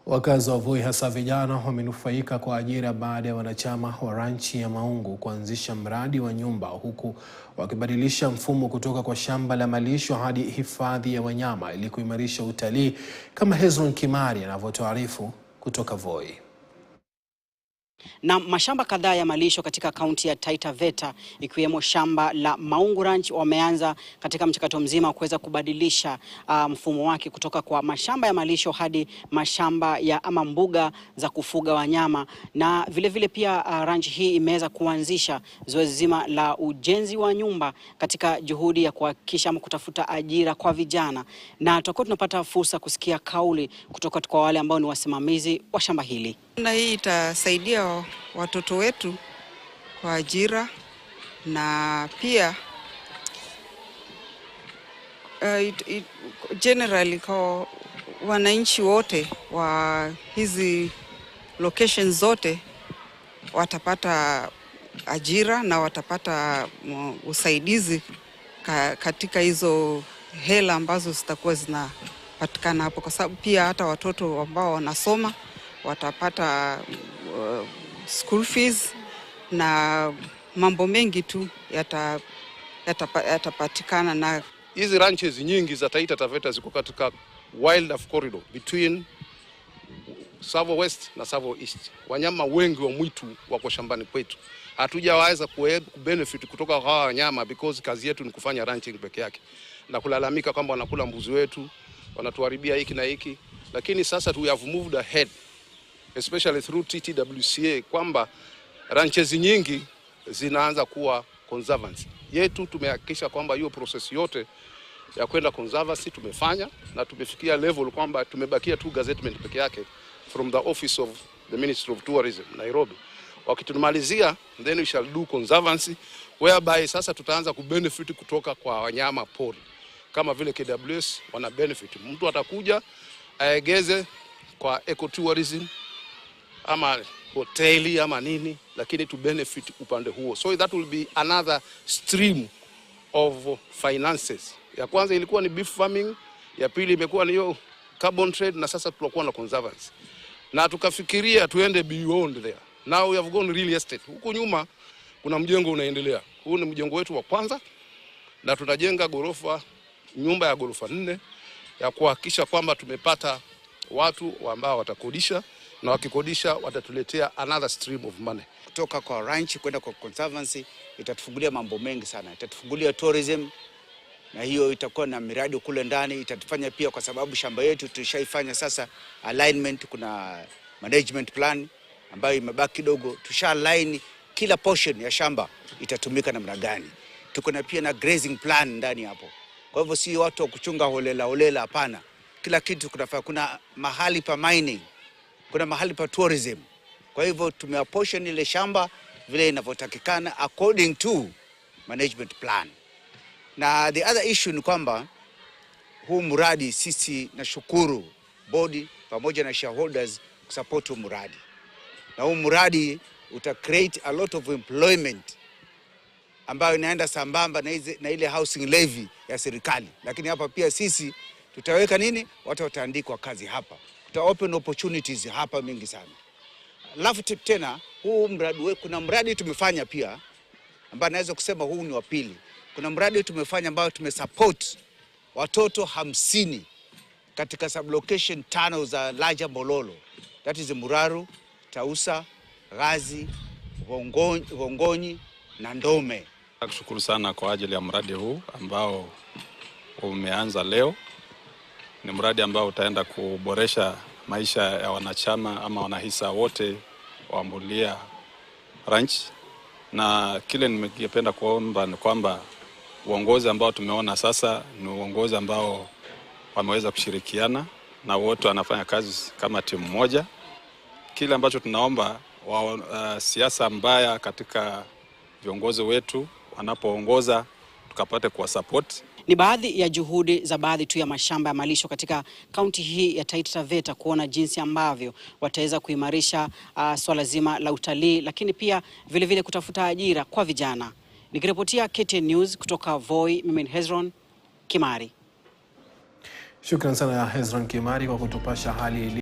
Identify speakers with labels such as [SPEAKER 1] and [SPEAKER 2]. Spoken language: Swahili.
[SPEAKER 1] Wakazi wa Voi hasa vijana wamenufaika kwa ajira baada ya wanachama wa ranchi ya Maungu kuanzisha mradi wa nyumba, huku wakibadilisha mfumo kutoka kwa shamba la malisho hadi hifadhi ya wanyama ili kuimarisha utalii, kama Hezron Kimari anavyotuarifu kutoka Voi.
[SPEAKER 2] Na mashamba kadhaa ya malisho katika kaunti ya Taita Taveta ikiwemo shamba la Maungu Ranch wameanza katika mchakato mzima wa kuweza kubadilisha mfumo wake kutoka kwa mashamba ya malisho hadi mashamba ya ama mbuga za kufuga wanyama. Na vile pia ranch hii imeweza kuanzisha zoezi zima la ujenzi wa nyumba katika juhudi ya kuhakikisha ama kutafuta ajira kwa vijana. Na tutakuwa tunapata fursa kusikia kauli kutoka kwa wale ambao ni wasimamizi wa shamba hili.
[SPEAKER 3] Na hii itasaidia watoto wetu kwa ajira na pia generally kwa wananchi wote wa hizi locations zote watapata ajira na watapata usaidizi katika hizo hela ambazo zitakuwa zinapatikana hapo, kwa sababu pia hata watoto ambao wanasoma watapata school fees na mambo mengi tu yatapatikana. Na
[SPEAKER 4] hizi ranches nyingi za Taita Taveta ziko katika wildlife corridor between Tsavo West na Tsavo East. Wanyama wengi wa mwitu wako shambani kwetu. Hatujaweza kubenefit kutoka kwa wanyama because kazi yetu ni kufanya ranching peke yake na kulalamika kwamba wanakula mbuzi wetu, wanatuharibia hiki na hiki. Lakini sasa we have moved ahead, especially through TTWCA, kwamba ranches nyingi zinaanza kuwa conservancy. Yetu tumehakikisha kwamba hiyo process yote ya kwenda conservancy tumefanya na tumefikia level kwamba tumebakia tu gazettement peke yake from the office of the Ministry of Tourism Nairobi. Wakitumalizia, then we shall do conservancy, whereby sasa tutaanza kubenefit kutoka kwa wanyama pori kama vile KWS wana benefit. Mtu atakuja aegeze kwa ecotourism ama hoteli ama nini, lakini to benefit upande huo. So that will be another stream of finances. Ya kwanza ilikuwa ni beef farming, ya pili imekuwa ni hiyo carbon trade, na sasa tutakuwa na conservancy. Na tukafikiria tuende beyond there. Now we have gone real estate. Huko nyuma kuna mjengo unaendelea. Huu ni mjengo wetu wa kwanza na tutajenga nyumba ya ghorofa 4 ya kuhakikisha kwamba tumepata watu ambao watakodisha, na wakikodisha watatuletea another stream of money.
[SPEAKER 5] Kutoka kwa ranch kwenda kwa conservancy itatufungulia mambo mengi sana. Itatufungulia tourism, na hiyo itakuwa na miradi kule ndani. Itatufanya pia, kwa sababu shamba yetu tushaifanya sasa alignment, kuna management plan ambayo imebaki kidogo. Tusha align kila portion ya shamba itatumika namna gani. Tuko na pia na grazing plan ndani hapo. Kwa hivyo si watu wa kuchunga holela, hapana. Kila kitu kunafaa. Kuna mahali pa mining, kuna mahali pa tourism. Kwa hivyo tumeapportion ile shamba vile inavyotakikana according to management plan. Na the other issue ni kwamba huu mradi, sisi nashukuru body pamoja na shareholders kusupport huu mradi. Na huu mradi uta create a lot of employment ambayo inaenda sambamba na ile housing levy ya serikali. Lakini hapa pia sisi tutaweka nini? Watu wataandikwa kazi hapa. Tuta open opportunities hapa mingi sana. Alafu tena huu mradi, kuna mradi tumefanya pia ambao naweza kusema huu ni wa pili. Kuna mradi tumefanya ambao tumesupport watoto 50 katika sublocation 5 za Larger Mololo. That is Muraru, Tausa, Gazi, Vongonyi na Ndome.
[SPEAKER 6] Nakushukuru sana kwa ajili ya mradi huu ambao umeanza leo. Ni mradi ambao utaenda kuboresha maisha ya wanachama ama wanahisa wote wa Mbulia Ranch. Na kile nimependa kuomba ni kwamba uongozi ambao tumeona sasa ni uongozi ambao wameweza kushirikiana na wote wanafanya kazi kama timu moja. Kile ambacho tunaomba siasa mbaya katika viongozi wetu wanapoongoza tukapate kuwa support.
[SPEAKER 2] Ni baadhi ya juhudi za baadhi tu ya mashamba ya malisho katika kaunti hii ya Taita Taveta kuona jinsi ambavyo wataweza kuimarisha swala zima la utalii, lakini pia vile kutafuta ajira kwa vijana. Nikiripotia KTN News kutoka Voi, mimi ni Hezron Kimari.
[SPEAKER 1] Shukran sana Hezron Kimari kwa kutupasha hali